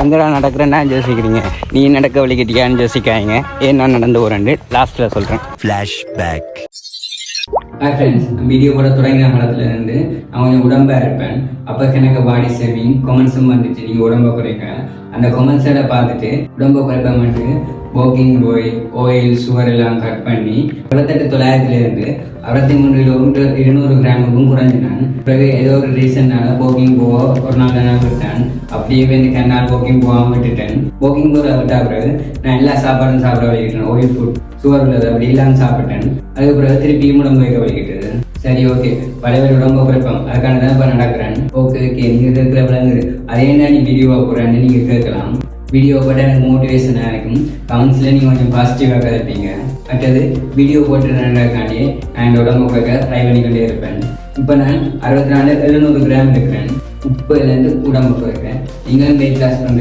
எங்கடா நடக்கிறேன்னா யோசிக்கிறீங்க, நீ நடக்க வலிக்கிட்டியான்னு யோசிக்காங்க. ஏன் நான் நடந்து போகிறேன் லாஸ்ட்டில் சொல்கிறேன். ஃப்ளாஷ்பேக். ஹாய் ஃப்ரெண்ட்ஸ், வீடியோ கூட தொடங்கின காலத்துல இருந்து நான் கொஞ்சம் உடம்பாக இருப்பேன். அப்போ எனக்கு பாடி ஷேவிங் கொமெண்ட்ஸும் வந்துச்சு, நீங்கள் உடம்பை குறைக்க. அந்த கொமெண்ட்ஸை பார்த்துட்டு உடம்பை குறைப்பேன்ட்டு வாக்கிங் போய் ஆயில் சுகர் எல்லாம் கட் பண்ணி 900 63 200 கிராமுக்கும் குறைஞ்சினான். பிறகு ஏதோ ஒரு ரீசன்னால வாக்கிங் போக ஒரு நாள் நான் விட்டேன். அப்படியே வந்து கண்ணால் வாக்கிங் போகாமல் விட்டுட்டேன். வாக்கிங் போக விட்டா பிறகு நான் எல்லா சாப்பாடும் சாப்பிட வலிக்கிட்டேன். ஆயில் ஃபுட் சுகர் உள்ளது அப்படி எல்லாம் சாப்பிட்டேன். அதுக்கு பிறகு திருப்பி உடம்பு வைக்க வலிக்கிட்டது. சரி, ஓகே, பழைய உடம்பு குறைப்போம், அதுக்கான தான் இப்போ நடக்கிறேன். ஓகே, நீங்கள் இருக்கிற விளங்குது, அதே என்ன நீ வீடியோவாக போகிறேன்னு நீங்கள் கேட்கலாம். வீடியோ போட்டால் எனக்கு மோட்டிவேஷனாக இருக்கும். கமெண்ட்ஸில் நீங்கள் கொஞ்சம் பாசிட்டிவாக கதைப்பீங்க. அடுத்தது வீடியோ போட்டுறதுக்காண்டி நான் என்னோட உடம்பு குறைக்க ட்ரை பண்ணிக்கிட்டே இருப்பேன். இப்போ நான் 64 700 கிராம் இருக்கிறேன். 30லேருந்து உடம்பு குறைக்கிறேன். நீங்களும் வெயிட் லாஸ் பண்ணுறேன்.